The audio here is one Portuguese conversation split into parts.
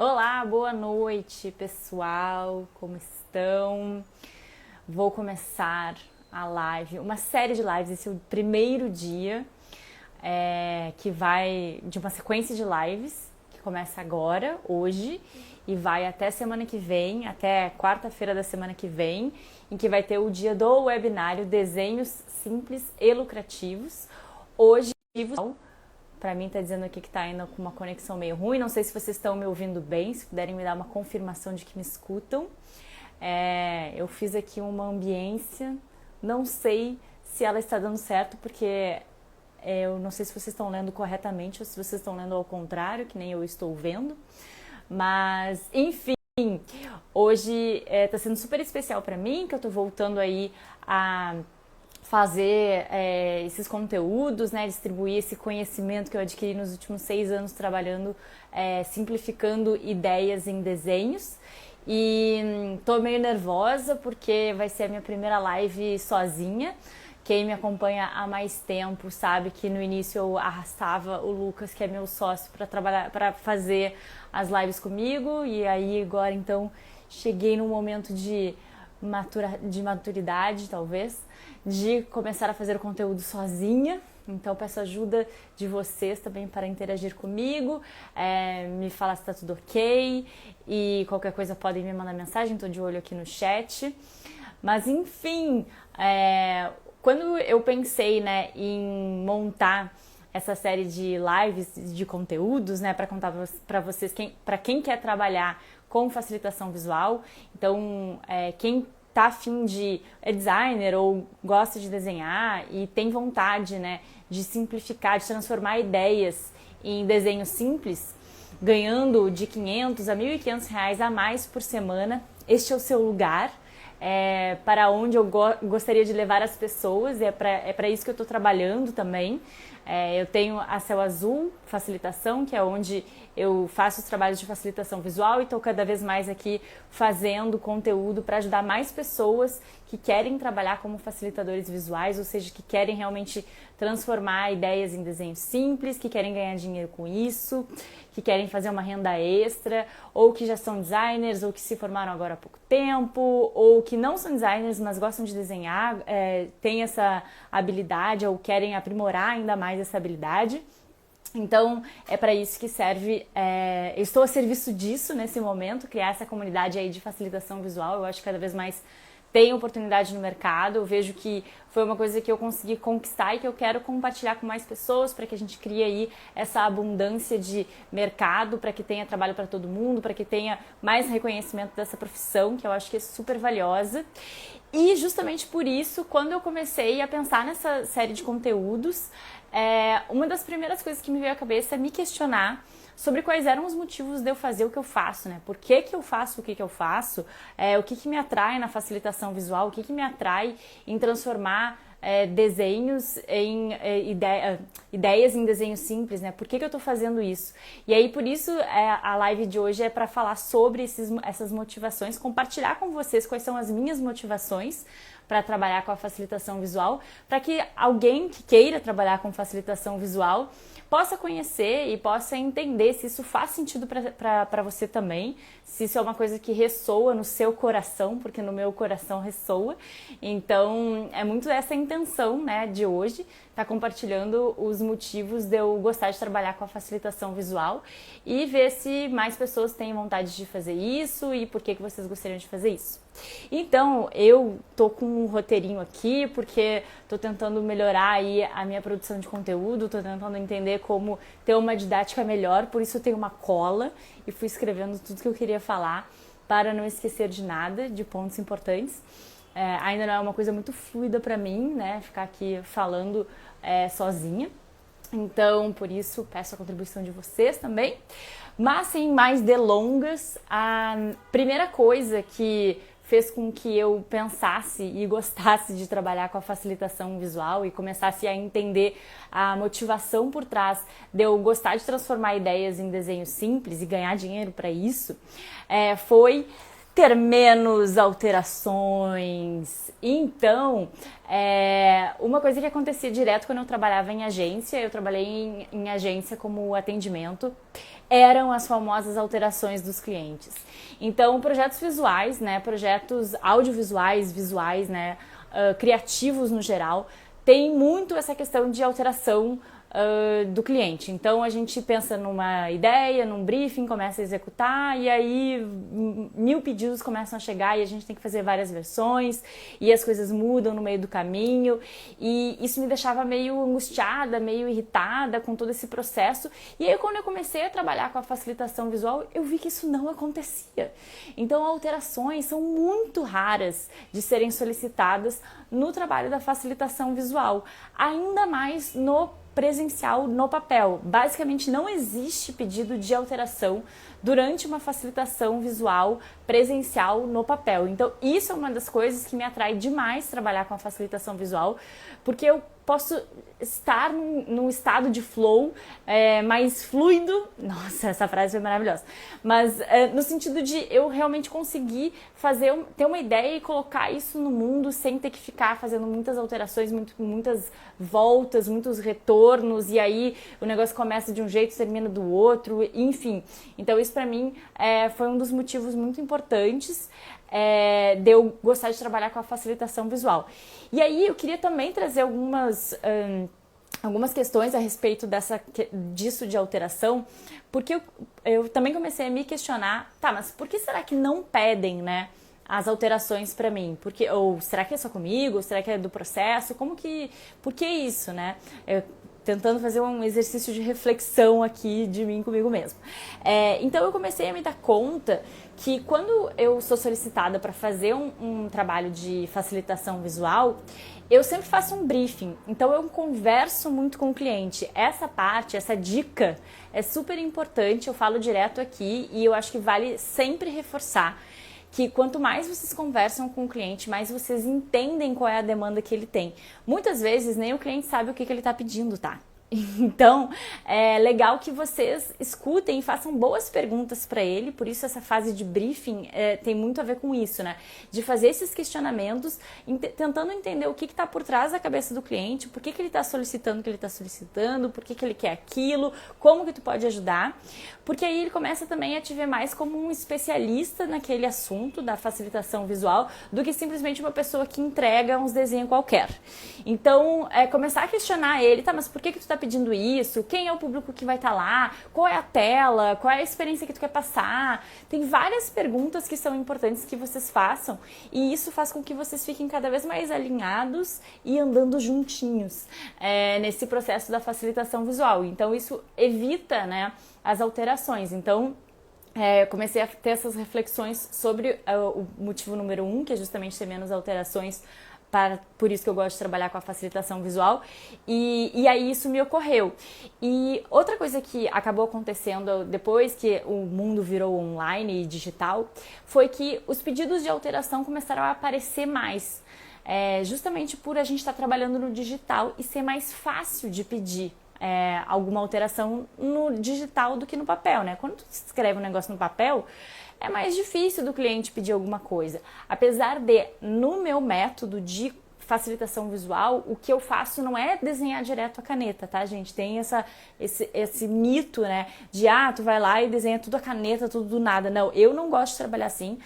Olá, boa noite, pessoal. Como estão? Vou começar a live, uma série de lives. Esse é o primeiro dia que vai de uma sequência de lives que começa agora, hoje, e vai até semana que vem, até quarta-feira da semana que vem, em que vai ter o dia do webinário Desenhos Simples e Lucrativos. Hoje, para mim tá dizendo aqui que tá indo com uma conexão meio ruim. Não sei se vocês estão me ouvindo bem, se puderem me dar uma confirmação de que me escutam. Eu fiz aqui uma ambiência, não sei se ela está dando certo, porque eu não sei se vocês estão lendo corretamente ou se vocês estão lendo ao contrário, que nem eu estou vendo. Mas, enfim, hoje tá sendo super especial para mim, que eu tô voltando aí a fazer esses conteúdos, né, distribuir esse conhecimento que eu adquiri nos últimos 6 anos trabalhando, simplificando ideias em desenhos. E tô meio nervosa porque vai ser a minha primeira live sozinha. Quem me acompanha há mais tempo sabe que no início eu arrastava o Lucas, que é meu sócio, para trabalhar, para fazer as lives comigo, e aí agora então cheguei num momento de maturidade, talvez, de começar a fazer o conteúdo sozinha. Então peço ajuda de vocês também para interagir comigo, me falar se está tudo ok, e qualquer coisa podem me mandar mensagem, estou de olho aqui no chat. Mas enfim, quando eu pensei, né, em montar essa série de lives, de conteúdos, né, para contar para vocês, para quem quer trabalhar com facilitação visual, então quem tá afim de designer ou gosta de desenhar e tem vontade, né, de simplificar, de transformar ideias em desenhos simples, ganhando de 500 a 1.500 reais a mais por semana, este é o seu lugar. Para onde eu gostaria de levar as pessoas, e é para isso que eu estou trabalhando também. Eu tenho a Céu Azul Facilitação, que é onde eu faço os trabalhos de facilitação visual, e estou cada vez mais aqui fazendo conteúdo para ajudar mais pessoas que querem trabalhar como facilitadores visuais, ou seja, que querem realmente transformar ideias em desenhos simples, que querem ganhar dinheiro com isso, que querem fazer uma renda extra, ou que já são designers, ou que se formaram agora há pouco tempo, ou que não são designers, mas gostam de desenhar, têm essa habilidade ou querem aprimorar ainda mais essa habilidade. Então, é para isso que serve, eu estou a serviço disso nesse momento, criar essa comunidade aí de facilitação visual. Eu acho que cada vez mais tem oportunidade no mercado, eu vejo que foi uma coisa que eu consegui conquistar e que eu quero compartilhar com mais pessoas para que a gente crie aí essa abundância de mercado, para que tenha trabalho para todo mundo, para que tenha mais reconhecimento dessa profissão, que eu acho que é super valiosa. E justamente por isso, quando eu comecei a pensar nessa série de conteúdos, uma das primeiras coisas que me veio à cabeça é me questionar sobre quais eram os motivos de eu fazer o que eu faço, né? Por que eu faço o que eu faço? O que me atrai na facilitação visual? O que me atrai em transformar desenhos em ideias em desenhos simples, né? Por que eu tô fazendo isso? E aí, por isso, a live de hoje é para falar sobre essas motivações, compartilhar com vocês quais são as minhas motivações para trabalhar com a facilitação visual, para que alguém que queira trabalhar com facilitação visual possa conhecer e possa entender se isso faz sentido para você também, se isso é uma coisa que ressoa no seu coração, porque no meu coração ressoa. Então, é muito essa intenção, né, de hoje, tá compartilhando os motivos de eu gostar de trabalhar com a facilitação visual e ver se mais pessoas têm vontade de fazer isso e por que vocês gostariam de fazer isso. Então, eu tô com um roteirinho aqui porque tô tentando melhorar aí a minha produção de conteúdo, tô tentando entender como ter uma didática melhor, por isso eu tenho uma cola e fui escrevendo tudo que eu queria falar para não esquecer de nada, de pontos importantes. Ainda não é uma coisa muito fluida para mim, né, ficar aqui falando sozinha. Então, por isso, peço a contribuição de vocês também. Mas, sem mais delongas, a primeira coisa que fez com que eu pensasse e gostasse de trabalhar com a facilitação visual e começasse a entender a motivação por trás de eu gostar de transformar ideias em desenhos simples e ganhar dinheiro para isso, foi ter menos alterações. Então, uma coisa que acontecia direto quando eu trabalhava em agência, eu trabalhei em agência como atendimento, eram as famosas alterações dos clientes. Então, projetos visuais, né, projetos audiovisuais, visuais, né, criativos no geral, tem muito essa questão de alteração do cliente. Então a gente pensa numa ideia, num briefing, começa a executar e aí 1000 pedidos começam a chegar e a gente tem que fazer várias versões e as coisas mudam no meio do caminho e isso me deixava meio angustiada, meio irritada com todo esse processo. E aí quando eu comecei a trabalhar com a facilitação visual, eu vi que isso não acontecia. Então alterações são muito raras de serem solicitadas no trabalho da facilitação visual, ainda mais no presencial, no papel. Basicamente não existe pedido de alteração durante uma facilitação visual presencial no papel. Então isso é uma das coisas que me atrai demais trabalhar com a facilitação visual, porque eu posso estar num estado de flow mais fluido, nossa, essa frase foi maravilhosa, mas no sentido de eu realmente conseguir ter uma ideia e colocar isso no mundo sem ter que ficar fazendo muitas alterações, muitas voltas, muitos retornos, e aí o negócio começa de um jeito, termina do outro, enfim. Então isso pra mim foi um dos motivos muito importantes de eu gostar de trabalhar com a facilitação visual. E aí eu queria também trazer algumas questões a respeito disso de alteração, porque eu também comecei a me questionar, tá, mas por que será que não pedem, né, as alterações para mim? Ou será que é só comigo? Ou será que é do processo? Por que isso, né? Tentando fazer um exercício de reflexão aqui de mim comigo mesmo. Então eu comecei a me dar conta que quando eu sou solicitada para fazer um trabalho de facilitação visual, eu sempre faço um briefing, então eu converso muito com o cliente. Essa parte, essa dica é super importante, eu falo direto aqui e eu acho que vale sempre reforçar que quanto mais vocês conversam com o cliente, mais vocês entendem qual é a demanda que ele tem. Muitas vezes nem o cliente sabe o que ele está pedindo, tá? Então, é legal que vocês escutem e façam boas perguntas para ele, por isso essa fase de briefing tem muito a ver com isso, né? De fazer esses questionamentos, tentando entender o que está por trás da cabeça do cliente, por que ele está solicitando o que ele está solicitando, por que ele quer aquilo, como que tu pode ajudar, porque aí ele começa também a te ver mais como um especialista naquele assunto da facilitação visual, do que simplesmente uma pessoa que entrega uns desenhos qualquer. Então, começar a questionar ele, tá, mas por que tu tá pedindo isso? Quem é o público que vai estar lá? Qual é a tela? Qual é a experiência que tu quer passar? Tem várias perguntas que são importantes que vocês façam e isso faz com que vocês fiquem cada vez mais alinhados e andando juntinhos nesse processo da facilitação visual. Então isso evita, né, as alterações. Então comecei a ter essas reflexões sobre o motivo número 1, que é justamente ter menos alterações. Por isso que eu gosto de trabalhar com a facilitação visual, e aí isso me ocorreu. E outra coisa que acabou acontecendo depois que o mundo virou online e digital, foi que os pedidos de alteração começaram a aparecer mais, justamente por a gente estar trabalhando no digital e ser mais fácil de pedir alguma alteração no digital do que no papel, né? Quando tu escreve um negócio no papel, é mais difícil do cliente pedir alguma coisa. Apesar de, no meu método de facilitação visual, o que eu faço não é desenhar direto a caneta, tá, gente? Tem esse mito, né, de tu vai lá e desenha tudo a caneta, tudo do nada. Não, eu não gosto de trabalhar assim.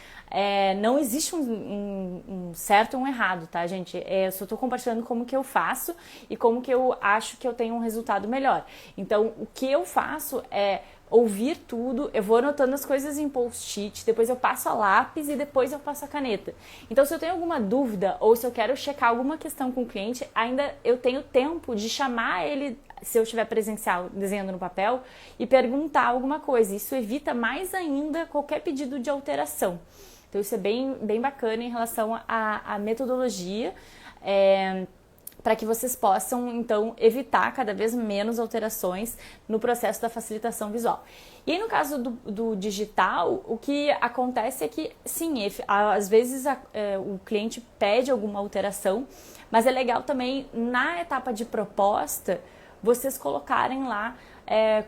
Não existe um certo ou um errado, tá, gente? Eu só tô compartilhando como que eu faço e como que eu acho que eu tenho um resultado melhor. Então, o que eu faço é ouvir tudo, eu vou anotando as coisas em post-it, depois eu passo a lápis e depois eu passo a caneta. Então, se eu tenho alguma dúvida ou se eu quero checar alguma questão com o cliente, ainda eu tenho tempo de chamar ele, se eu estiver presencial desenhando no papel, e perguntar alguma coisa. Isso evita mais ainda qualquer pedido de alteração. Então, isso é bem, bem bacana em relação à metodologia, para que vocês possam, então, evitar cada vez menos alterações no processo da facilitação visual. E aí, no caso do digital, o que acontece é que, sim, às vezes o cliente pede alguma alteração, mas é legal também, na etapa de proposta, vocês colocarem lá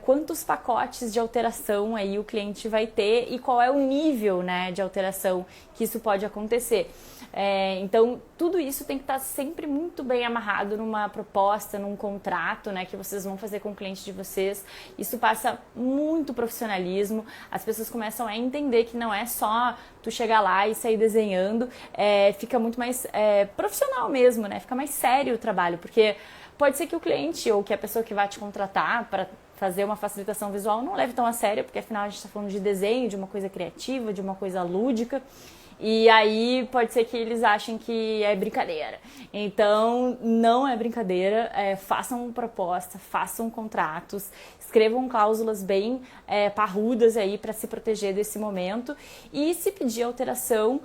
quantos pacotes de alteração aí o cliente vai ter e qual é o nível, né, de alteração que isso pode acontecer. Então, tudo isso tem que estar sempre muito bem amarrado numa proposta, num contrato, né, que vocês vão fazer com o cliente de vocês. Isso passa muito profissionalismo, as pessoas começam a entender que não é só tu chegar lá e sair desenhando, fica muito mais profissional mesmo, né, fica mais sério o trabalho, porque pode ser que o cliente ou que a pessoa que vai te contratar para fazer uma facilitação visual não leve tão a sério, porque afinal a gente está falando de desenho, de uma coisa criativa, de uma coisa lúdica. E aí pode ser que eles achem que é brincadeira. Então, não é brincadeira. Façam proposta, façam contratos, escrevam cláusulas bem parrudas aí para se proteger desse momento. E se pedir alteração,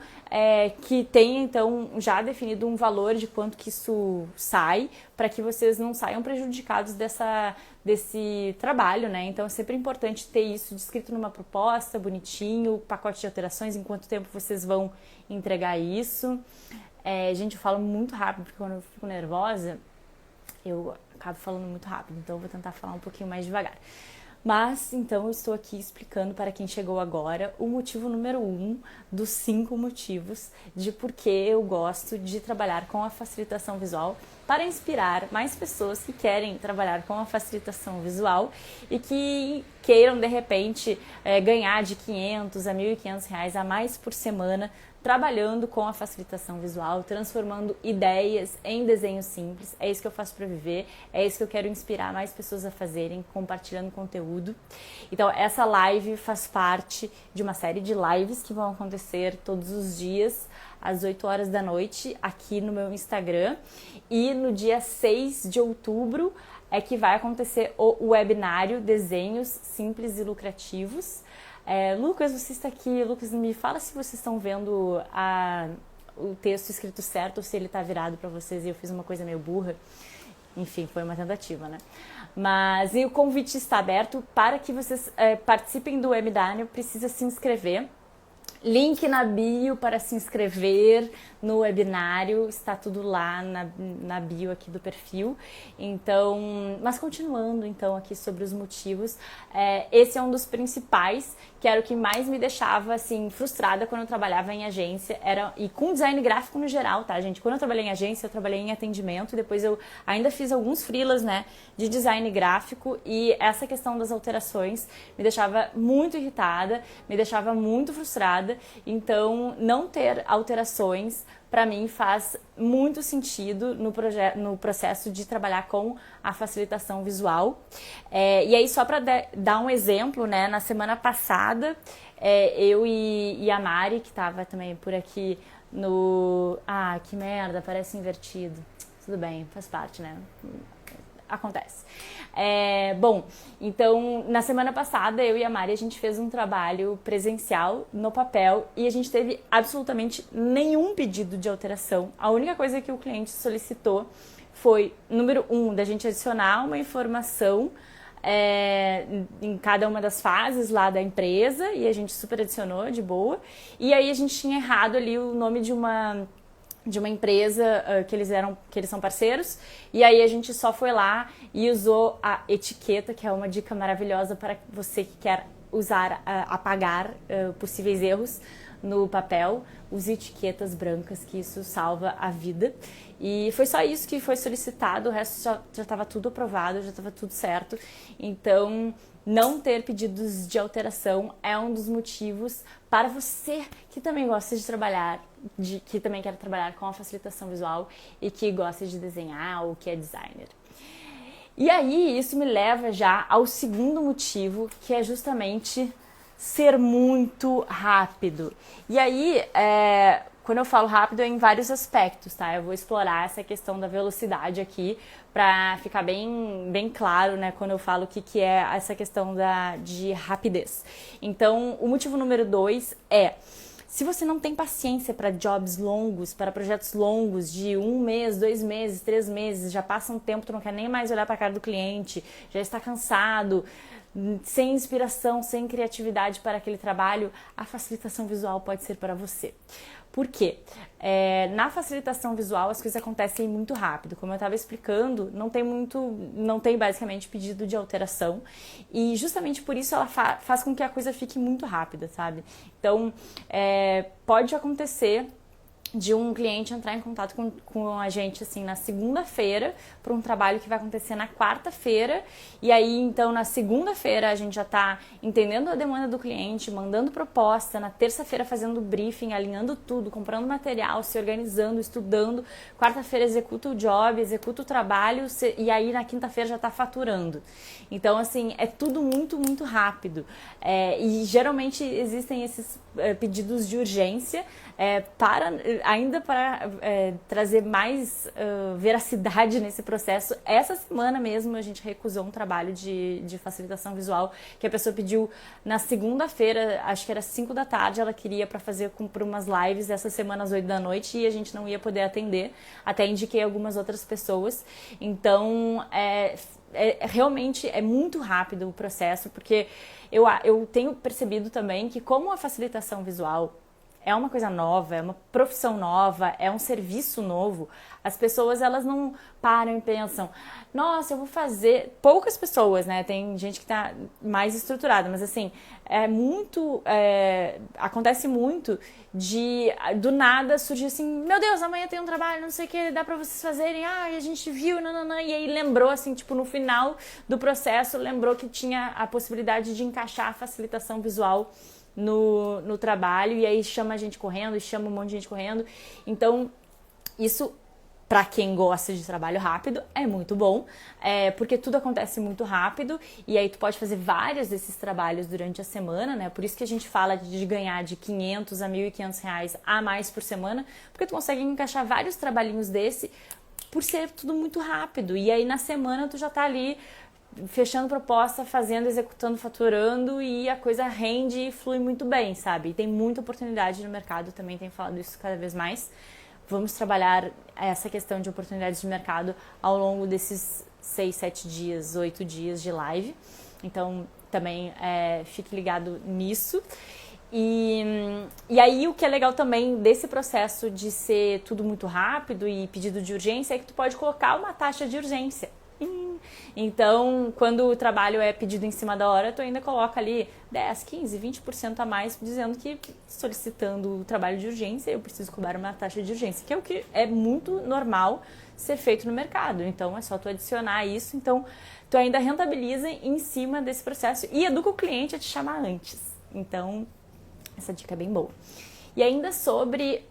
que tenha então já definido um valor de quanto que isso sai, para que vocês não saiam prejudicados desse trabalho, né? Então é sempre importante ter isso descrito numa proposta, bonitinho, pacote de alterações, em quanto tempo vocês vão entregar isso. Gente, eu falo muito rápido, porque quando eu fico nervosa, eu acabo falando muito rápido, então eu vou tentar falar um pouquinho mais devagar. Mas, então, eu estou aqui explicando para quem chegou agora o motivo número 1 dos 5 motivos de por que eu gosto de trabalhar com a facilitação visual, para inspirar mais pessoas que querem trabalhar com a facilitação visual e que queiram, de repente, ganhar de R$500 a R$1.500 a mais por semana trabalhando com a facilitação visual, transformando ideias em desenhos simples. É isso que eu faço para viver, é isso que eu quero inspirar mais pessoas a fazerem, compartilhando conteúdo. Então, essa live faz parte de uma série de lives que vão acontecer todos os dias, às 8 horas da noite, aqui no meu Instagram. E no dia 6 de outubro é que vai acontecer o webinário Desenhos Simples e Lucrativos. Lucas, você está aqui. Lucas, me fala se vocês estão vendo o texto escrito certo ou se ele está virado para vocês e eu fiz uma coisa meio burra. Enfim, foi uma tentativa, né? Mas o convite está aberto para que vocês participem do webinário. Precisa se inscrever. Link na bio para se inscrever no webinário, está tudo lá na bio aqui do perfil. Então, mas continuando então aqui sobre os motivos, esse é um dos principais, que era o que mais me deixava assim frustrada quando eu trabalhava em agência, e com design gráfico no geral, tá, gente? Quando eu trabalhei em agência, eu trabalhei em atendimento, e depois eu ainda fiz alguns freelas, né, de design gráfico, e essa questão das alterações me deixava muito irritada, me deixava muito frustrada. Então, não ter alterações, para mim, faz muito sentido no processo de trabalhar com a facilitação visual. E aí, só para dar um exemplo, né, na semana passada, eu e a Mari, que estava também por aqui no... Ah, que merda, parece invertido. Tudo bem, faz parte, né? Acontece. Bom, então, na semana passada, eu e a Mari, a gente fez um trabalho presencial no papel e a gente teve absolutamente nenhum pedido de alteração. A única coisa que o cliente solicitou foi, número 1, da gente adicionar uma informação em cada uma das fases lá da empresa, e a gente super adicionou de boa. E aí a gente tinha errado ali o nome de uma empresa que eles são parceiros, e aí a gente só foi lá e usou a etiqueta, que é uma dica maravilhosa para você que quer apagar possíveis erros no papel. Use etiquetas brancas, que isso salva a vida. E foi só isso que foi solicitado, o resto já estava tudo aprovado, já estava tudo certo. Então, não ter pedidos de alteração é um dos motivos para você que também gosta de trabalhar, que também quer trabalhar com a facilitação visual e que gosta de desenhar ou que é designer. E aí, isso me leva já ao segundo motivo, que é justamente ser muito rápido. E aí, quando eu falo rápido, é em vários aspectos, tá? Eu vou explorar essa questão da velocidade aqui para ficar bem claro, né, quando eu falo o que é essa questão de rapidez. Então, o motivo número 2 é: se você não tem paciência para jobs longos, para projetos longos de 1 mês, 2 meses, 3 meses, já passa um tempo, tu não quer nem mais olhar para a cara do cliente, já está cansado, sem inspiração, sem criatividade para aquele trabalho, a facilitação visual pode ser para você. Por quê? Na facilitação visual as coisas acontecem muito rápido. Como eu estava explicando, não tem basicamente pedido de alteração e justamente por isso ela faz com que a coisa fique muito rápida, sabe? Então, pode acontecer de um cliente entrar em contato com a gente assim na segunda-feira para um trabalho que vai acontecer na quarta-feira, e aí então na segunda-feira a gente já está entendendo a demanda do cliente, mandando proposta, na terça-feira fazendo briefing, alinhando tudo, comprando material, se organizando, estudando, quarta-feira executa o job, executa o trabalho e aí na quinta-feira já está faturando. Então assim, é tudo muito, muito rápido, e geralmente existem esses pedidos de urgência para trazer mais veracidade nesse processo. Essa semana mesmo a gente recusou um trabalho de facilitação visual que a pessoa pediu na segunda-feira, acho que era 5 da tarde, ela queria para fazer por umas lives essa semana às 8 da noite e a gente não ia poder atender, até indiquei algumas outras pessoas. Então realmente é muito rápido o processo, porque eu tenho percebido também que como a facilitação visual é uma coisa nova, é uma profissão nova, é um serviço novo, as pessoas elas não param e pensam, nossa, eu vou fazer... Poucas pessoas, né? Tem gente que tá mais estruturada, mas assim, acontece muito do nada surgir assim, meu Deus, amanhã tem um trabalho, não sei o que, dá pra vocês fazerem, a gente viu, nananã, e aí lembrou assim, tipo, no final do processo, lembrou que tinha a possibilidade de encaixar a facilitação visual no trabalho, e aí chama a gente correndo, chama um monte de gente correndo. Então, isso, para quem gosta de trabalho rápido, é muito bom, porque tudo acontece muito rápido, e aí tu pode fazer vários desses trabalhos durante a semana, né? Por isso que a gente fala de ganhar de 500 a 1.500 reais a mais por semana, porque tu consegue encaixar vários trabalhinhos desse por ser tudo muito rápido, e aí na semana tu já tá ali fechando proposta, fazendo, executando, faturando, e a coisa rende e flui muito bem, sabe? E tem muita oportunidade no mercado, também tenho falado isso cada vez mais. Vamos trabalhar essa questão de oportunidades de mercado ao longo desses 6, 7 dias, 8 dias de live. Então, também fique ligado nisso. E aí o que é legal também desse processo de ser tudo muito rápido e pedido de urgência é que tu pode colocar uma taxa de urgência. Então, quando o trabalho é pedido em cima da hora, tu ainda coloca ali 10, 15, 20% a mais, dizendo que solicitando o trabalho de urgência, eu preciso cobrar uma taxa de urgência, que é o que é muito normal ser feito no mercado. Então, é só tu adicionar isso. Então, tu ainda rentabiliza em cima desse processo e educa o cliente a te chamar antes. Então, essa dica é bem boa. E ainda sobre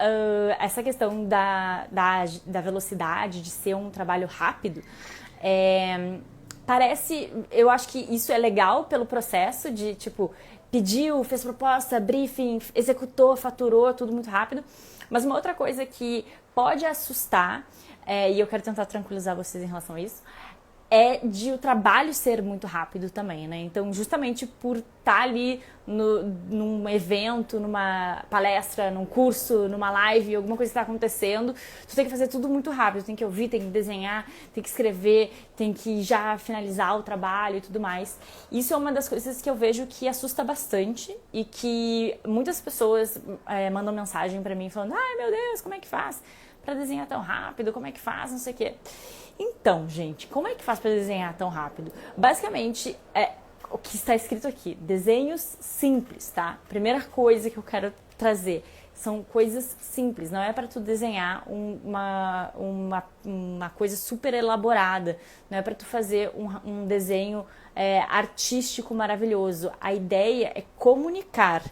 essa questão da velocidade, de ser um trabalho rápido, eu acho que isso é legal pelo processo de, tipo, pediu, fez proposta, briefing, executou, faturou, tudo muito rápido. Mas uma outra coisa que pode assustar, e eu quero tentar tranquilizar vocês em relação a isso, é de o trabalho ser muito rápido também, né? Então, justamente por estar ali num evento, numa palestra, num curso, numa live, alguma coisa que está acontecendo, tu tem que fazer tudo muito rápido, tem que ouvir, tem que desenhar, tem que escrever, tem que já finalizar o trabalho e tudo mais. Isso é uma das coisas que eu vejo que assusta bastante e que muitas pessoas mandam mensagem para mim falando, ai meu Deus, como é que faz para desenhar tão rápido, como é que faz, não sei o quê. Então, gente, como é que faz para desenhar tão rápido? Basicamente, o que está escrito aqui, desenhos simples, tá? Primeira coisa que eu quero trazer, são coisas simples, não é para tu desenhar uma coisa super elaborada, não é para tu fazer um desenho artístico maravilhoso. A ideia é comunicar,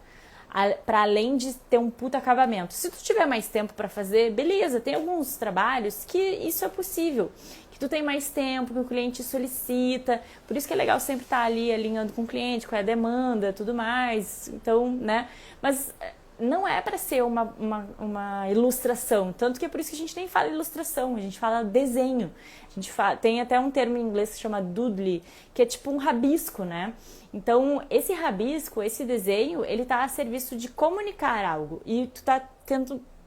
para além de ter um puta acabamento. Se tu tiver mais tempo para fazer, beleza, tem alguns trabalhos que isso é possível, que tu tem mais tempo, que o cliente solicita, por isso que é legal sempre estar ali alinhando com o cliente, com a demanda, tudo mais, então, né, mas não é para ser uma ilustração, tanto que é por isso que a gente nem fala ilustração, a gente fala desenho, tem até um termo em inglês que se chama doodle, que é tipo um rabisco, né? Então, esse rabisco, esse desenho, ele tá a serviço de comunicar algo. E tu tá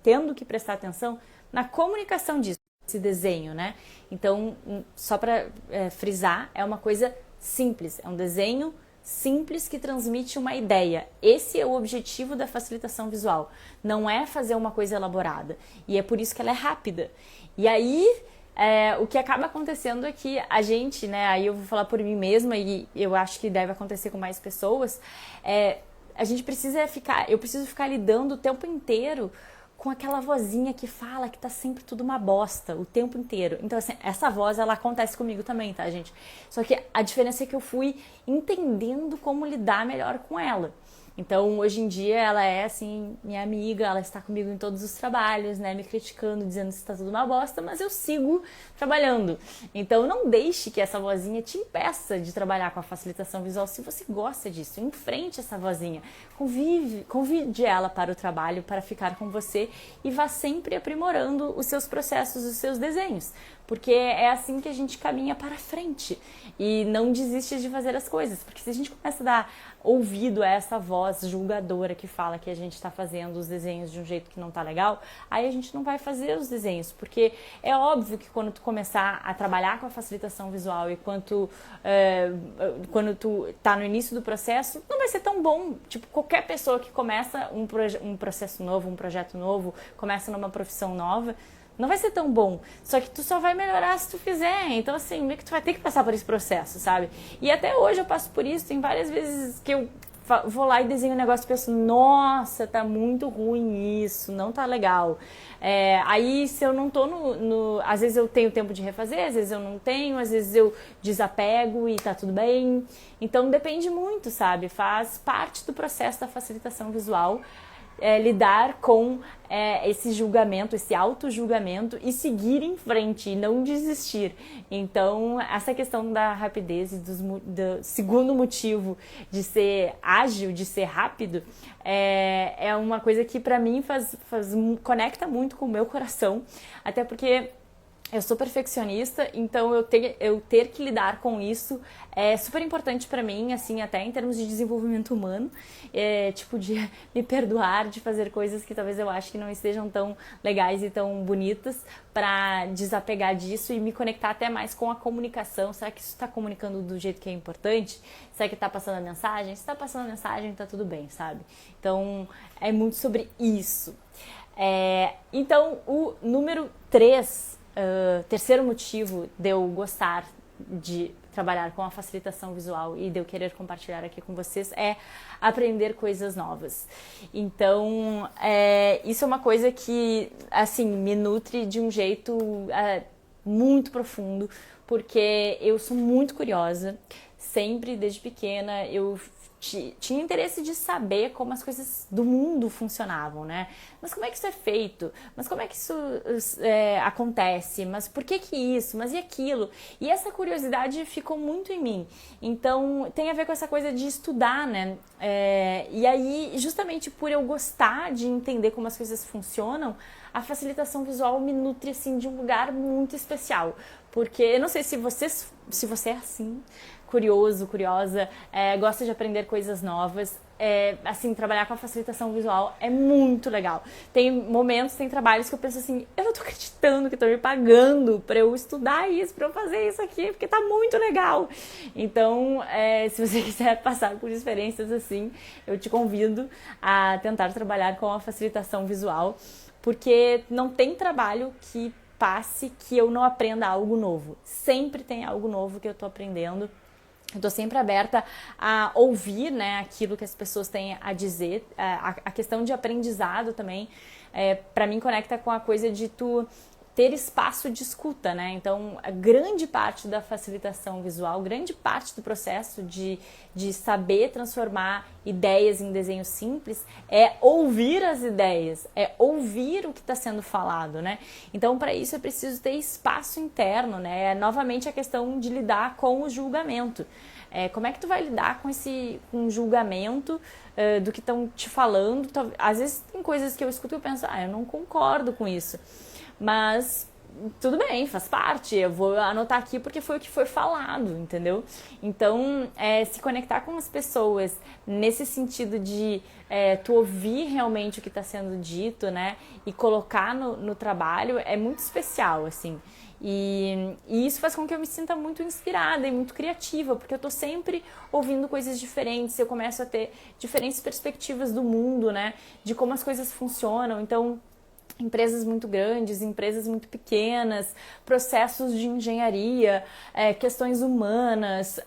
tendo que prestar atenção na comunicação disso, esse desenho, né? Então, só para frisar, é uma coisa simples. É um desenho simples que transmite uma ideia. Esse é o objetivo da facilitação visual. Não é fazer uma coisa elaborada. E é por isso que ela é rápida. E aí, o que acaba acontecendo é que a gente, né, aí eu vou falar por mim mesma e eu acho que deve acontecer com mais pessoas, eu preciso ficar lidando o tempo inteiro com aquela vozinha que fala que tá sempre tudo uma bosta, o tempo inteiro. Então, assim, essa voz, ela acontece comigo também, tá, gente? Só que a diferença é que eu fui entendendo como lidar melhor com ela. Então, hoje em dia, ela é, assim, minha amiga, ela está comigo em todos os trabalhos, né, me criticando, dizendo que está tudo uma bosta, mas eu sigo trabalhando. Então, não deixe que essa vozinha te impeça de trabalhar com a facilitação visual se você gosta disso. Enfrente essa vozinha, convide ela para o trabalho, para ficar com você e vá sempre aprimorando os seus processos, os seus desenhos. Porque é assim que a gente caminha para frente e não desiste de fazer as coisas. Porque se a gente começa a dar ouvido a essa voz julgadora que fala que a gente está fazendo os desenhos de um jeito que não tá legal, aí a gente não vai fazer os desenhos. Porque é óbvio que quando tu começar a trabalhar com a facilitação visual e quando tu tá no início do processo, não vai ser tão bom. Tipo, qualquer pessoa que começa um processo novo, um projeto novo, começa numa profissão nova, não vai ser tão bom, só que tu só vai melhorar se tu fizer. Então, assim, meio que tu vai ter que passar por esse processo, sabe? E até hoje eu passo por isso. Tem várias vezes que eu vou lá e desenho um negócio e penso, nossa, tá muito ruim isso, não tá legal. Aí, se eu não tô às vezes eu tenho tempo de refazer, às vezes eu não tenho, às vezes eu desapego e tá tudo bem. Então, depende muito, sabe? Faz parte do processo da facilitação visual. Lidar com esse julgamento, esse auto-julgamento e seguir em frente e não desistir. Então, essa questão da rapidez e do segundo motivo de ser ágil, de ser rápido, é uma coisa que para mim conecta muito com o meu coração, até porque eu sou perfeccionista, então eu ter que lidar com isso é super importante pra mim, assim, até em termos de desenvolvimento humano, tipo, de me perdoar de fazer coisas que talvez eu ache que não estejam tão legais e tão bonitas, pra desapegar disso e me conectar até mais com a comunicação. Será que isso tá comunicando do jeito que é importante? Será que tá passando a mensagem? Se tá passando a mensagem, tá tudo bem, sabe? Então, é muito sobre isso. Então, o número 3... terceiro motivo de eu gostar de trabalhar com a facilitação visual e de eu querer compartilhar aqui com vocês é aprender coisas novas. Então, isso é uma coisa que, assim, me nutre de um jeito muito profundo, porque eu sou muito curiosa. Sempre, desde pequena, eu tinha interesse de saber como as coisas do mundo funcionavam, né? Mas como é que isso é feito? Mas como é que isso acontece? Mas por que isso? Mas e aquilo? E essa curiosidade ficou muito em mim. Então, tem a ver com essa coisa de estudar, né? E aí, justamente por eu gostar de entender como as coisas funcionam, a facilitação visual me nutre, assim, de um lugar muito especial. Porque, eu não sei se você é assim, curioso, curiosa, gosta de aprender coisas novas, assim, trabalhar com a facilitação visual é muito legal. Tem momentos, tem trabalhos que eu penso assim, eu não tô acreditando que estão me pagando pra eu estudar isso, pra eu fazer isso aqui, porque tá muito legal. Então, se você quiser passar por experiências assim, eu te convido a tentar trabalhar com a facilitação visual, porque não tem trabalho que passe que eu não aprenda algo novo. Sempre tem algo novo que eu tô aprendendo. Eu tô sempre aberta a ouvir, né, aquilo que as pessoas têm a dizer. A questão de aprendizado também, para mim, conecta com a coisa de tu ter espaço de escuta, né? Então, a grande parte da facilitação visual, grande parte do processo de saber transformar ideias em desenhos simples é ouvir as ideias, é ouvir o que está sendo falado, né? Então, para isso é preciso ter espaço interno, né? Novamente a questão de lidar com o julgamento. Como é que tu vai lidar com com o julgamento do que estão te falando? Às vezes tem coisas que eu escuto e eu penso, eu não concordo com isso. Mas tudo bem, faz parte, eu vou anotar aqui porque foi o que foi falado, entendeu? Então, se conectar com as pessoas nesse sentido de tu ouvir realmente o que está sendo dito, né, e colocar no trabalho é muito especial, assim. E isso faz com que eu me sinta muito inspirada e muito criativa, porque eu tô sempre ouvindo coisas diferentes, eu começo a ter diferentes perspectivas do mundo, né, de como as coisas funcionam. Então, empresas muito grandes, empresas muito pequenas, processos de engenharia, questões humanas,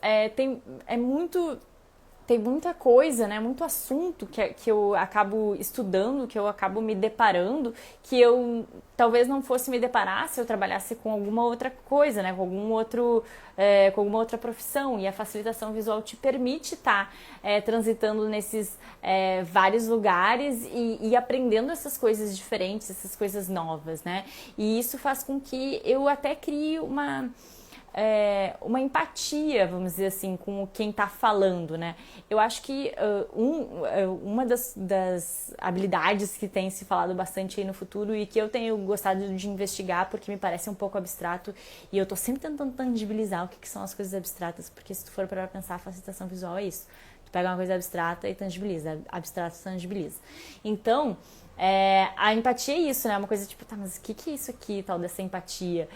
tem muita coisa, né, muito assunto que eu acabo estudando, que eu acabo me deparando, que eu talvez não fosse me deparar se eu trabalhasse com alguma outra coisa, né, com alguma outra profissão. E a facilitação visual te permite estar transitando nesses vários lugares e aprendendo essas coisas novas, né? E isso faz com que eu até crie uma empatia, vamos dizer assim, com quem está falando, né? Eu acho que uma das habilidades que tem se falado bastante aí no futuro e que eu tenho gostado de investigar porque me parece um pouco abstrato e eu tô sempre tentando tangibilizar o que são as coisas abstratas, porque se tu for para pensar, a facilitação visual é isso. Tu pega uma coisa abstrata e tangibiliza, abstrato tangibiliza. Então, a empatia é isso, né? Uma coisa tipo, tá, mas o que é isso aqui, tal dessa empatia?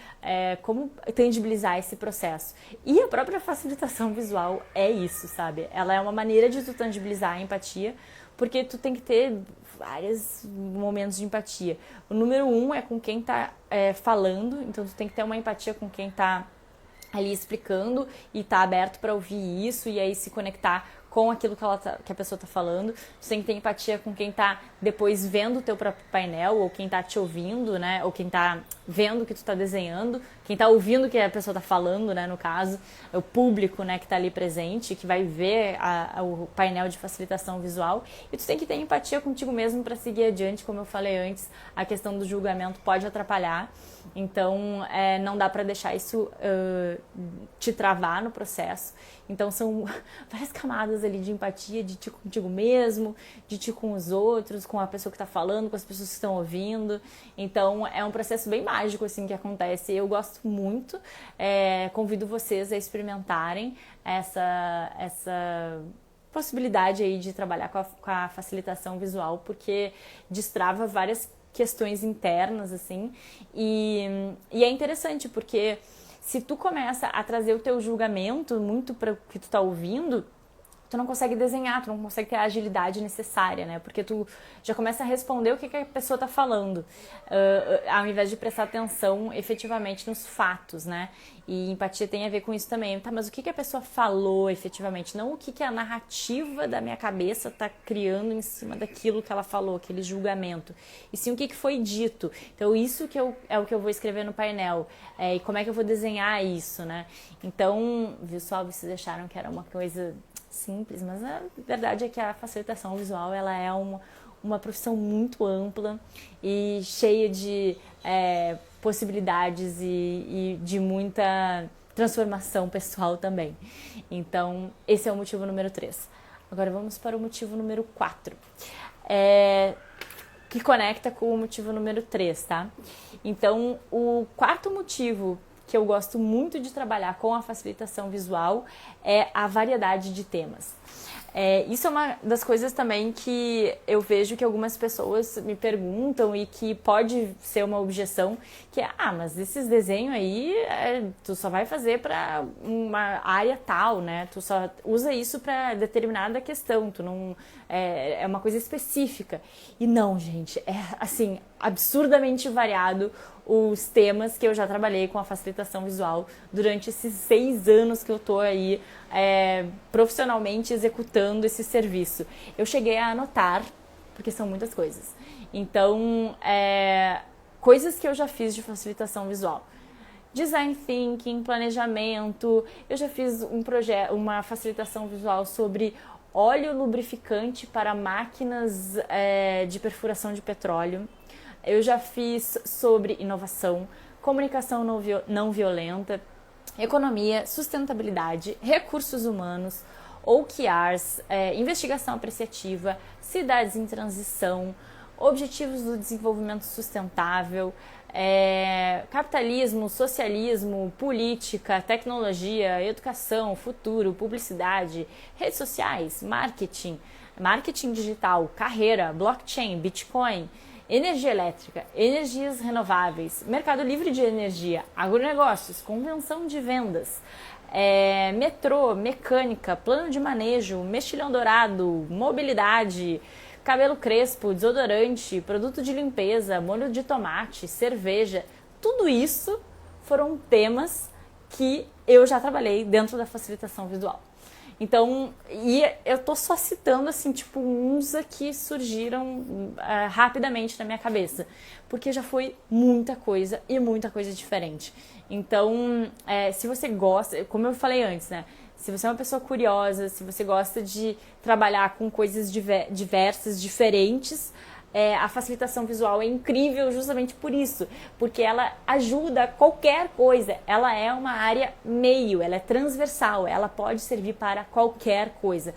Como tangibilizar esse processo? E a própria facilitação visual é isso, sabe? Ela é uma maneira de tu tangibilizar a empatia, porque tu tem que ter vários momentos de empatia. O número 1 é com quem tá falando, então tu tem que ter uma empatia com quem tá ali explicando e tá aberto para ouvir isso e aí se conectar com aquilo que a pessoa está falando. Você tem que ter empatia com quem está depois vendo o teu próprio painel, ou quem está te ouvindo, né? Ou quem está vendo o que tu está desenhando, quem está ouvindo o que a pessoa está falando, né? No caso, é o público, né, que está ali presente, que vai ver o painel de facilitação visual. E tu tem que ter empatia contigo mesmo para seguir adiante. Como eu falei antes, a questão do julgamento pode atrapalhar. Então, não dá para deixar isso te travar no processo. Então, são várias camadas ali de empatia, de ti contigo mesmo, de ti com os outros, com a pessoa que está falando, com as pessoas que estão ouvindo. Então, é um processo bem mágico, assim, que acontece. Eu gosto muito, convido vocês a experimentarem essa possibilidade aí de trabalhar com a facilitação visual, porque destrava várias questões internas, assim, e é interessante, porque se tu começa a trazer o teu julgamento muito para o que tu tá ouvindo, tu não consegue desenhar, tu não consegue ter a agilidade necessária, né? Porque tu já começa a responder o que a pessoa tá falando, ao invés de prestar atenção efetivamente nos fatos, né? E empatia tem a ver com isso também. Tá, mas o que a pessoa falou efetivamente? Não o que a narrativa da minha cabeça tá criando em cima daquilo que ela falou, aquele julgamento. E sim o que foi dito. Então isso é o que eu vou escrever no painel. E como é que eu vou desenhar isso, né? Então, viu só, vocês acharam que era uma coisa simples, mas a verdade é que a facilitação visual ela é uma profissão muito ampla e cheia de possibilidades e de muita transformação pessoal também. Então, esse é o motivo número 3. Agora vamos para o motivo número 4, que conecta com o motivo número 3, tá? Então, o quarto motivo que eu gosto muito de trabalhar com a facilitação visual é a variedade de temas. Isso é uma das coisas também que eu vejo que algumas pessoas me perguntam e que pode ser uma objeção, que é, mas esses desenhos aí tu só vai fazer para uma área tal, né? Tu só usa isso para determinada questão, tu não é uma coisa específica. E não, gente, é assim, absurdamente variado os temas que eu já trabalhei com a facilitação visual durante esses 6 anos que eu tô aí profissionalmente executando esse serviço. Eu cheguei a anotar, porque são muitas coisas. Então, coisas que eu já fiz de facilitação visual. Design thinking, planejamento, eu já fiz uma facilitação visual sobre óleo lubrificante para máquinas de perfuração de petróleo. Eu já fiz sobre inovação, comunicação não violenta, economia, sustentabilidade, recursos humanos, OKRs, investigação apreciativa, cidades em transição, objetivos do desenvolvimento sustentável, capitalismo, socialismo, política, tecnologia, educação, futuro, publicidade, redes sociais, marketing digital, carreira, blockchain, Bitcoin, energia elétrica, energias renováveis, mercado livre de energia, agronegócios, convenção de vendas, metrô, mecânica, plano de manejo, mexilhão dourado, mobilidade, cabelo crespo, desodorante, produto de limpeza, molho de tomate, cerveja, tudo isso foram temas que eu já trabalhei dentro da facilitação visual. Então, e eu tô só citando, assim, tipo, uns que surgiram rapidamente na minha cabeça, porque já foi muita coisa e muita coisa diferente. Então, se você gosta, como eu falei antes, né? Se você é uma pessoa curiosa, se você gosta de trabalhar com coisas diversas, diferentes, a facilitação visual é incrível justamente por isso, porque ela ajuda qualquer coisa, ela é uma área meio, ela é transversal, ela pode servir para qualquer coisa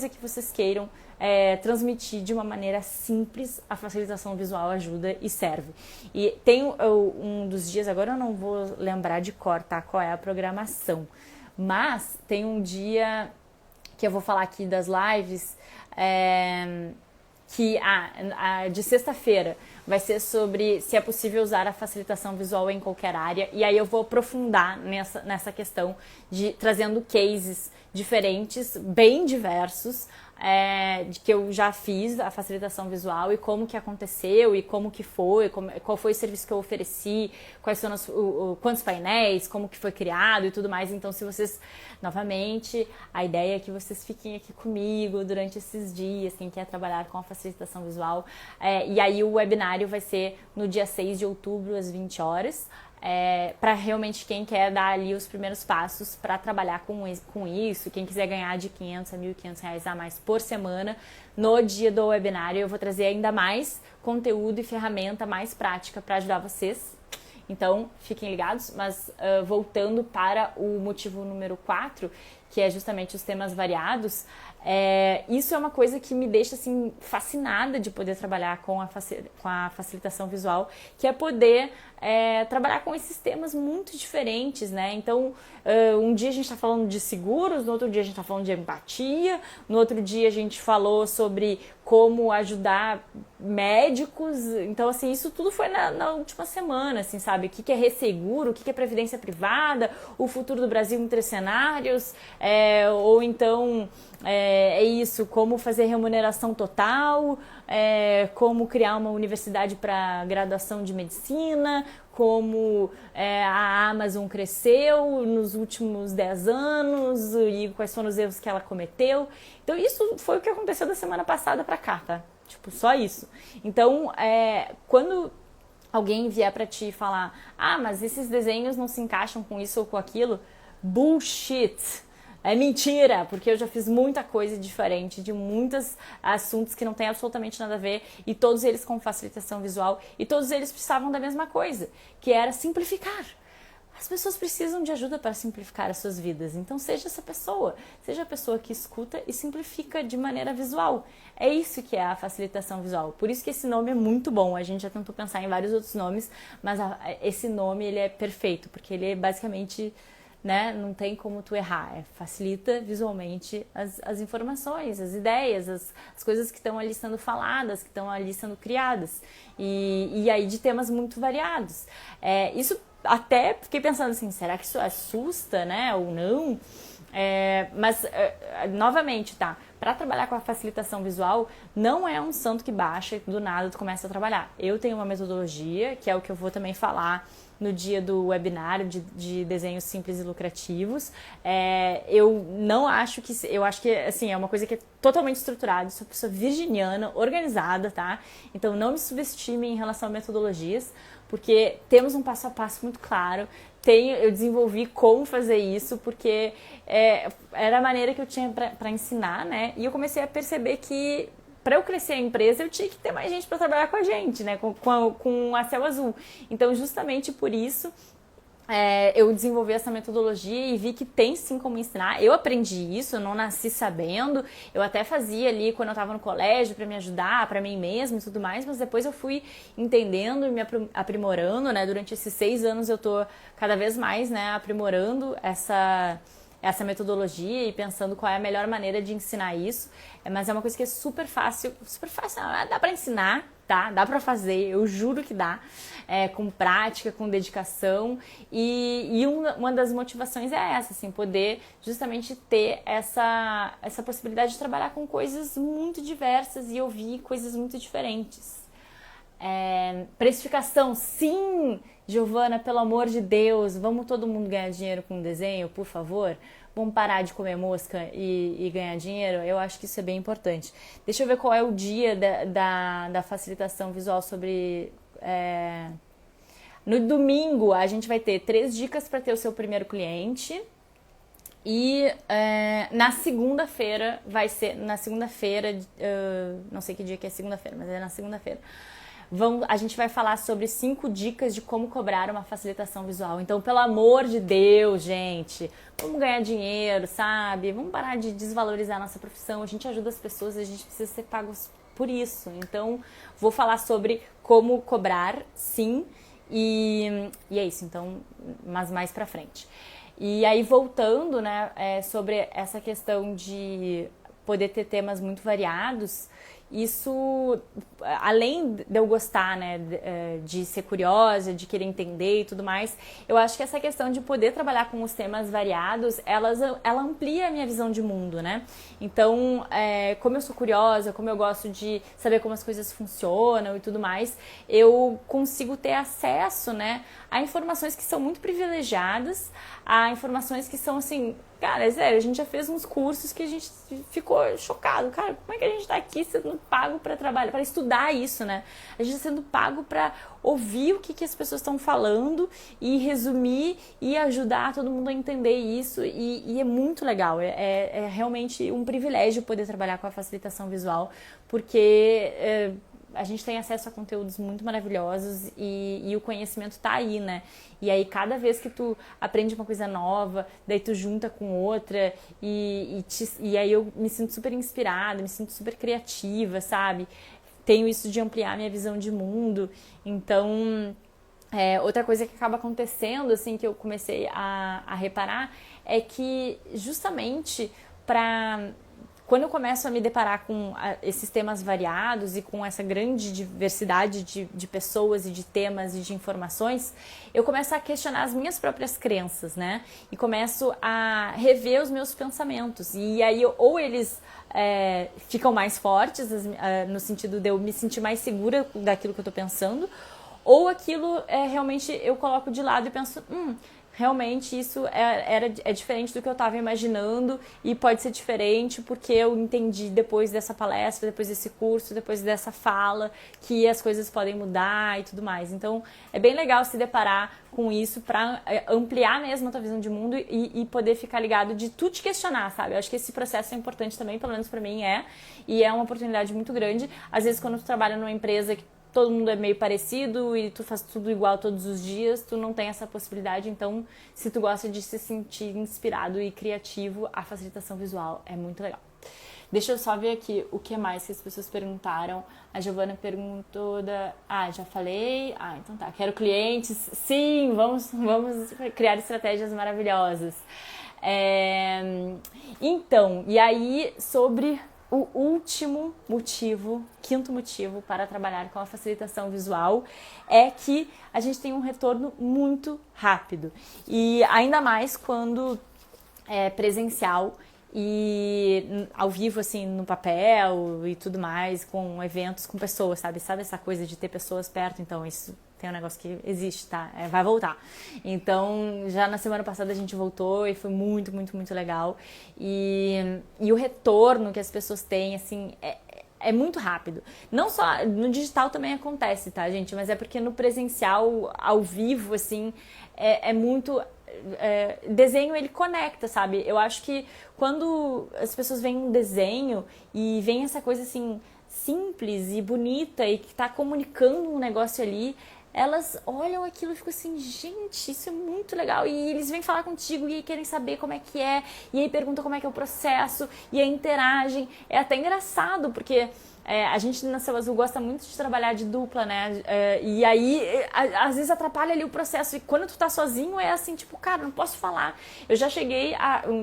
que vocês queiram transmitir de uma maneira simples, a facilitação visual ajuda e serve. E tem um dos dias, agora eu não vou lembrar de cor, tá? Qual é a programação, mas tem um dia que eu vou falar aqui das lives, que de sexta-feira vai ser sobre se é possível usar a facilitação visual em qualquer área, e aí eu vou aprofundar nessa questão de trazendo cases diferentes, bem diversos, de que eu já fiz a facilitação visual e como que aconteceu e como que foi, qual foi o serviço que eu ofereci, quais são quantos painéis, como que foi criado e tudo mais. Então, se vocês, novamente, a ideia é que vocês fiquem aqui comigo durante esses dias, quem quer trabalhar com a facilitação visual. E aí o webinário vai ser no dia 6 de outubro, às 20 horas. Para realmente quem quer dar ali os primeiros passos para trabalhar com isso, quem quiser ganhar de R$500 a R$1.500 a mais por semana, no dia do webinário eu vou trazer ainda mais conteúdo e ferramenta mais prática para ajudar vocês. Então, fiquem ligados, mas voltando para o motivo número 4, que é justamente os temas variados, isso é uma coisa que me deixa assim fascinada de poder trabalhar com a facilitação visual, que é poder trabalhar com esses temas muito diferentes, né? Então, um dia a gente está falando de seguros, no outro dia a gente está falando de empatia, no outro dia a gente falou sobre como ajudar médicos. Então, assim, isso tudo foi na última semana, assim, sabe? O que é resseguro, o que é previdência privada, o futuro do Brasil em 3 cenários, ou então isso, como fazer remuneração total, como criar uma universidade para graduação de medicina, como a Amazon cresceu nos últimos 10 anos e quais foram os erros que ela cometeu. Então isso foi o que aconteceu da semana passada para cá, tá? Tipo, só isso. Então, quando alguém vier para ti falar, mas esses desenhos não se encaixam com isso ou com aquilo, bullshit! É mentira, porque eu já fiz muita coisa diferente, de muitos assuntos que não tem absolutamente nada a ver, e todos eles com facilitação visual, e todos eles precisavam da mesma coisa, que era simplificar. As pessoas precisam de ajuda para simplificar as suas vidas, então seja essa pessoa, seja a pessoa que escuta e simplifica de maneira visual. É isso que é a facilitação visual, por isso que esse nome é muito bom. A gente já tentou pensar em vários outros nomes, mas esse nome ele é perfeito, porque ele é basicamente... né? Não tem como tu errar, facilita visualmente as informações, as ideias, as coisas que estão ali sendo faladas, que estão ali sendo criadas, e aí de temas muito variados. Isso até fiquei pensando assim, será que isso assusta, né, ou não? Mas, novamente, tá? Para trabalhar com a facilitação visual, não é um santo que baixa e do nada tu começa a trabalhar. Eu tenho uma metodologia, que é o que eu vou também falar no dia do webinário de desenhos simples e lucrativos. Eu não acho que... Eu acho que, assim, é uma coisa que é totalmente estruturada. Eu sou uma pessoa virginiana, organizada, tá? Então, não me subestime em relação a metodologias, porque temos um passo a passo muito claro. Eu desenvolvi como fazer isso, porque era a maneira que eu tinha para ensinar, né? E eu comecei a perceber que para eu crescer a empresa, eu tinha que ter mais gente para trabalhar com a gente, né? Com a Céu Azul. Então, justamente por isso, eu desenvolvi essa metodologia e vi que tem sim como ensinar. Eu aprendi isso, eu não nasci sabendo. Eu até fazia ali quando eu estava no colégio para me ajudar, para mim mesma e tudo mais, mas depois eu fui entendendo e me aprimorando, né? Durante esses 6 anos eu tô cada vez mais, né, aprimorando essa metodologia e pensando qual é a melhor maneira de ensinar isso. Mas é uma coisa que é super fácil, dá para ensinar, tá? Dá para fazer, eu juro que dá. Com prática, com dedicação e uma das motivações é essa, assim, poder justamente ter essa possibilidade de trabalhar com coisas muito diversas e ouvir coisas muito diferentes. Precificação, sim, Giovana, pelo amor de Deus, vamos todo mundo ganhar dinheiro com desenho, por favor? Vamos parar de comer mosca e ganhar dinheiro? Eu acho que isso é bem importante. Deixa eu ver qual é o dia da facilitação visual sobre... No domingo, a gente vai ter 3 dicas para ter o seu primeiro cliente. E na segunda-feira, não sei que dia que é segunda-feira, mas é na segunda-feira. A gente vai falar sobre 5 dicas de como cobrar uma facilitação visual. Então, pelo amor de Deus, gente, vamos ganhar dinheiro, sabe? Vamos parar de desvalorizar a nossa profissão. A gente ajuda as pessoas, a gente precisa ser pagos por isso. Então, vou falar sobre como cobrar, sim, e é isso. Então, mas mais pra frente. E aí, voltando, né, sobre essa questão de poder ter temas muito variados, isso, além de eu gostar, né, de ser curiosa, de querer entender e tudo mais, eu acho que essa questão de poder trabalhar com os temas variados, ela amplia a minha visão de mundo, né? Então, como eu sou curiosa, como eu gosto de saber como as coisas funcionam e tudo mais, eu consigo ter acesso, né, a informações que são muito privilegiadas, a informações que são, assim... Cara, é sério, a gente já fez uns cursos que a gente ficou chocado. Cara, como é que a gente tá aqui sendo pago para trabalhar, para estudar isso, né? A gente tá sendo pago para ouvir o que as pessoas estão falando e resumir e ajudar todo mundo a entender isso. E é muito legal, é realmente um privilégio poder trabalhar com a facilitação visual, porque... a gente tem acesso a conteúdos muito maravilhosos e o conhecimento tá aí, né? E aí, cada vez que tu aprende uma coisa nova, daí tu junta com outra e aí eu me sinto super inspirada, me sinto super criativa, sabe? Tenho isso de ampliar minha visão de mundo. Então, outra coisa que acaba acontecendo, assim, que eu comecei a reparar, é que justamente quando eu começo a me deparar com esses temas variados e com essa grande diversidade de pessoas e de temas e de informações, eu começo a questionar as minhas próprias crenças, né? E começo a rever os meus pensamentos. E aí, ou eles ficam mais fortes, no sentido de eu me sentir mais segura daquilo que eu tô pensando, ou aquilo realmente eu coloco de lado e penso... realmente isso é diferente do que eu estava imaginando e pode ser diferente porque eu entendi depois dessa palestra, depois desse curso, depois dessa fala, que as coisas podem mudar e tudo mais. Então, é bem legal se deparar com isso para ampliar mesmo a tua visão de mundo e poder ficar ligado de tu te questionar, sabe? Eu acho que esse processo é importante também, pelo menos para mim e é uma oportunidade muito grande. Às vezes, quando tu trabalha numa empresa que todo mundo é meio parecido e tu faz tudo igual todos os dias, tu não tem essa possibilidade. Então, se tu gosta de se sentir inspirado e criativo, a facilitação visual é muito legal. Deixa eu só ver aqui o que mais que as pessoas perguntaram. A Giovana perguntou já falei. Então tá. Quero clientes. Sim, vamos criar estratégias maravilhosas. Então, e aí sobre... O último motivo, 5º motivo para trabalhar com a facilitação visual é que a gente tem um retorno muito rápido. E ainda mais quando é presencial e ao vivo, assim, no papel e tudo mais, com eventos, com pessoas, sabe? Sabe essa coisa de ter pessoas perto? Então, isso tem um negócio que existe, tá? Vai voltar. Então, já na semana passada a gente voltou e foi muito, muito, muito legal. E o retorno que as pessoas têm, assim, é muito rápido. Não só no digital também acontece, tá, gente? Mas é porque no presencial, ao vivo, assim, é muito... desenho ele conecta, sabe? Eu acho que quando as pessoas veem um desenho e veem essa coisa assim simples e bonita e que tá comunicando um negócio ali, elas olham aquilo e ficam assim, gente, isso é muito legal. E eles vêm falar contigo e aí querem saber como é que é, e aí perguntam como é que é o processo, e aí interagem. É até engraçado, porque a gente na Céu Azul gosta muito de trabalhar de dupla, né? E aí, às vezes atrapalha ali o processo. E quando tu tá sozinho, é assim, tipo, cara, não posso falar. Eu já cheguei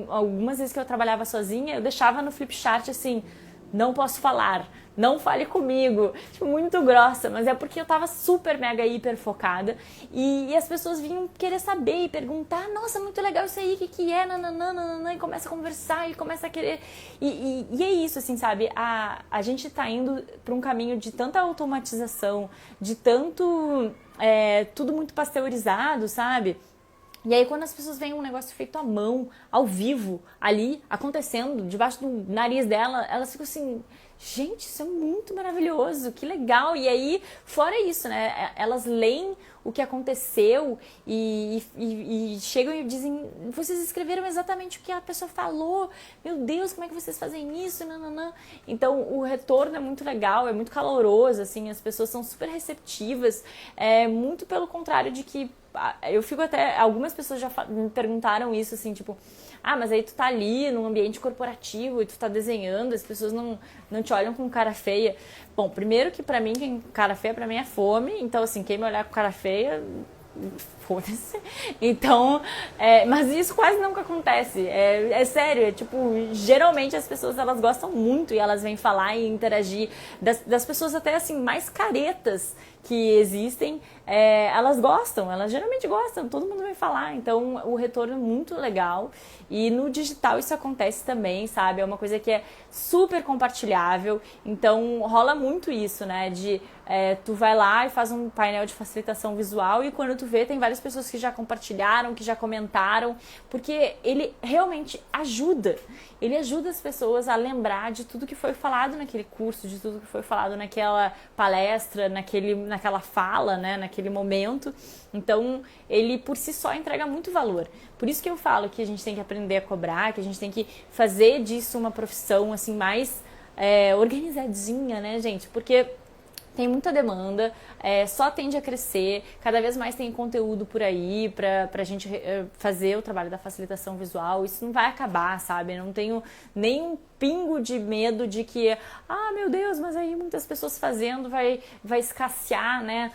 algumas vezes que eu trabalhava sozinha, eu deixava no Flipchart assim, não posso falar, não fale comigo, tipo, muito grossa, mas é porque eu tava super, mega, hiper focada e as pessoas vinham querer saber e perguntar, nossa, muito legal isso aí, o que é, nananana, e começa a conversar e começa a querer, e é isso, assim, sabe, a gente tá indo pra um caminho de tanta automatização, de tanto, tudo muito pasteurizado, sabe? E aí quando as pessoas veem um negócio feito à mão, ao vivo, ali, acontecendo, debaixo do nariz dela, elas ficam assim, gente, isso é muito maravilhoso, que legal. E aí, fora isso, né, elas leem o que aconteceu e chegam e dizem, vocês escreveram exatamente o que a pessoa falou, meu Deus, como é que vocês fazem isso, nananã. Então, o retorno é muito legal, é muito caloroso, assim, as pessoas são super receptivas, muito pelo contrário de que eu fico até, algumas pessoas já me perguntaram isso, assim, tipo, mas aí tu tá ali num ambiente corporativo e tu tá desenhando, as pessoas não te olham com cara feia. Bom, primeiro que pra mim, cara feia pra mim é fome, então assim, quem me olhar com cara feia, foda-se. Então, mas isso quase nunca acontece, é sério, tipo, geralmente as pessoas elas gostam muito e elas vêm falar e interagir, das pessoas até assim, mais caretas que existem, elas gostam, elas geralmente gostam, todo mundo vem falar, então o retorno é muito legal e no digital isso acontece também, sabe, é uma coisa que é super compartilhável, então rola muito isso, né, de tu vai lá e faz um painel de facilitação visual e quando tu vê tem várias pessoas que já compartilharam, que já comentaram, porque ele realmente ajuda, ele ajuda as pessoas a lembrar de tudo que foi falado naquele curso, de tudo que foi falado naquela palestra, naquela fala, né, naquele momento. Então, ele por si só entrega muito valor. Por isso que eu falo que a gente tem que aprender a cobrar, que a gente tem que fazer disso uma profissão assim mais organizadinha, né, gente? Porque tem muita demanda, só tende a crescer, cada vez mais tem conteúdo por aí pra gente fazer o trabalho da facilitação visual, isso não vai acabar, sabe? Eu não tenho nem um pingo de medo de que, meu Deus, mas aí muitas pessoas fazendo vai escassear, né,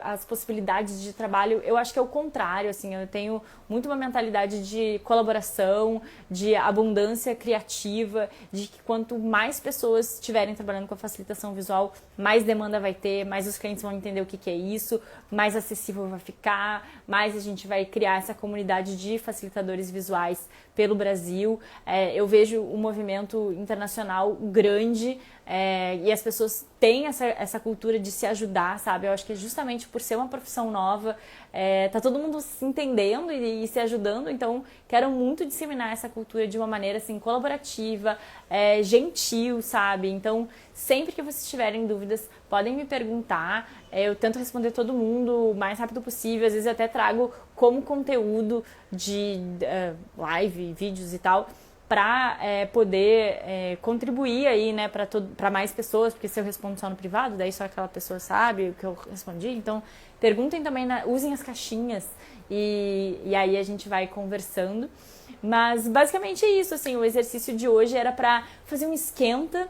as possibilidades de trabalho. Eu acho que é o contrário, assim, eu tenho muito uma mentalidade de colaboração, de abundância criativa, de que quanto mais pessoas estiverem trabalhando com a facilitação visual, mais demanda vai ter, mais os clientes vão entender o que é isso, mais acessível vai ficar, mais a gente vai criar essa comunidade de facilitadores visuais pelo Brasil. Eu vejo um movimento internacional grande e as pessoas têm essa cultura de se ajudar, sabe? Eu acho que justamente por ser uma profissão nova, tá todo mundo se entendendo e se ajudando, então quero muito disseminar essa cultura de uma maneira assim colaborativa, gentil, sabe? Então sempre que vocês tiverem dúvidas, podem me perguntar, eu tento responder todo mundo o mais rápido possível, às vezes eu até trago como conteúdo de live, vídeos e tal, para poder contribuir aí, né, para mais pessoas, porque se eu respondo só no privado, daí só aquela pessoa sabe o que eu respondi, então perguntem também, usem as caixinhas e aí a gente vai conversando, mas basicamente é isso, assim, o exercício de hoje era para fazer um esquenta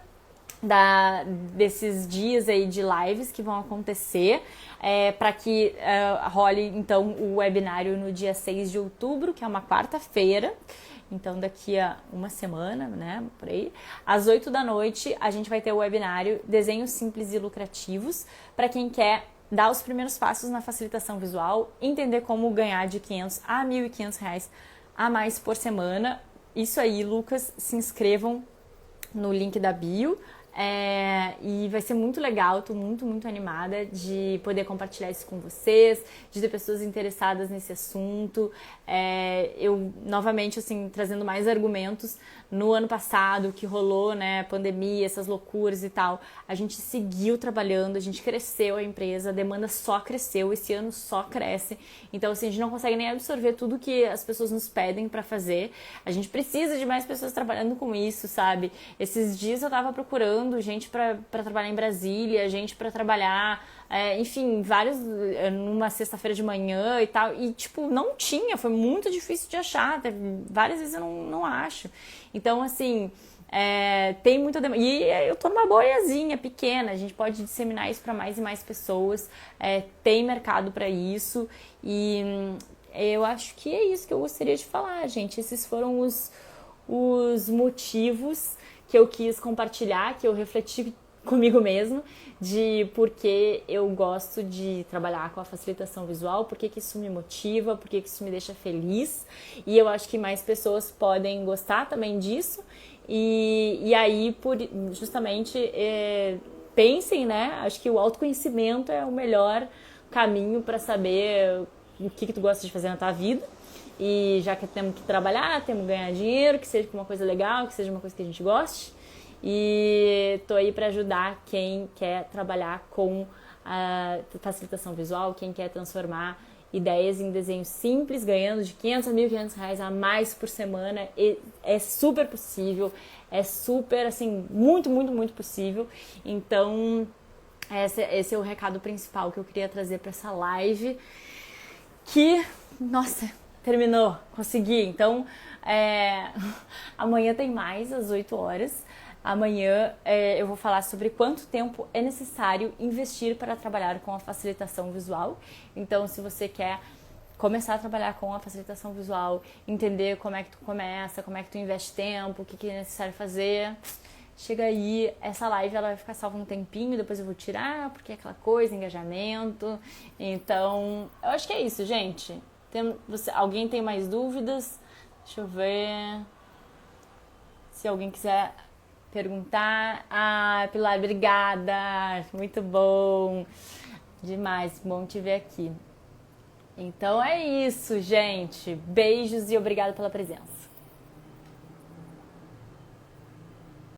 desses dias aí de lives que vão acontecer, para que role então o webinário no dia 6 de outubro, que é uma quarta-feira, então daqui a uma semana, né, por aí, às 8 da noite a gente vai ter o webinário Desenhos Simples e Lucrativos, para quem quer dar os primeiros passos na facilitação visual, entender como ganhar de R$500 a R$1.500 a mais por semana. Isso aí, Lucas, se inscrevam no link da bio. E vai ser muito legal, tô muito, muito animada de poder compartilhar isso com vocês, de ter pessoas interessadas nesse assunto. Eu, novamente, assim, trazendo mais argumentos, no ano passado, que rolou, né, pandemia, essas loucuras e tal, a gente seguiu trabalhando, a gente cresceu a empresa, a demanda só cresceu, esse ano só cresce, então, assim, a gente não consegue nem absorver tudo que as pessoas nos pedem pra fazer, a gente precisa de mais pessoas trabalhando com isso, sabe? Esses dias eu tava procurando viajando, gente para trabalhar em Brasília, gente para trabalhar, enfim, vários, numa sexta-feira de manhã e tal, e tipo, não tinha, foi muito difícil de achar, várias vezes eu não acho. Então, assim, tem muita demanda. E eu tô numa bolhazinha pequena, a gente pode disseminar isso para mais e mais pessoas, tem mercado para isso, e eu acho que é isso que eu gostaria de falar, gente. Esses foram os motivos que eu quis compartilhar, que eu refleti comigo mesmo, de por que eu gosto de trabalhar com a facilitação visual, por que isso me motiva, por que isso me deixa feliz, e eu acho que mais pessoas podem gostar também disso, e aí, justamente, pensem, né, acho que o autoconhecimento é o melhor caminho para saber o que tu gosta de fazer na tua vida. E já que temos que trabalhar, temos que ganhar dinheiro, que seja uma coisa legal, que seja uma coisa que a gente goste. E tô aí para ajudar quem quer trabalhar com a facilitação visual, quem quer transformar ideias em desenhos simples, ganhando de 500 a 1.500 reais a mais por semana. E é super possível, é super, assim, muito, muito, muito possível. Então, esse é o recado principal que eu queria trazer para essa live. Que, nossa, terminou, consegui. Então, amanhã tem mais, às 8 horas. Amanhã eu vou falar sobre quanto tempo é necessário investir para trabalhar com a facilitação visual. Então, se você quer começar a trabalhar com a facilitação visual, entender como é que tu começa, como é que tu investe tempo, o que é necessário fazer, chega aí. Essa live ela vai ficar salva um tempinho, depois eu vou tirar, porque é aquela coisa, engajamento. Então, eu acho que é isso, gente. Alguém tem mais dúvidas? Deixa eu ver se alguém quiser perguntar. Pilar, obrigada, muito bom, demais, bom te ver aqui. Então é isso, gente, beijos e obrigada pela presença.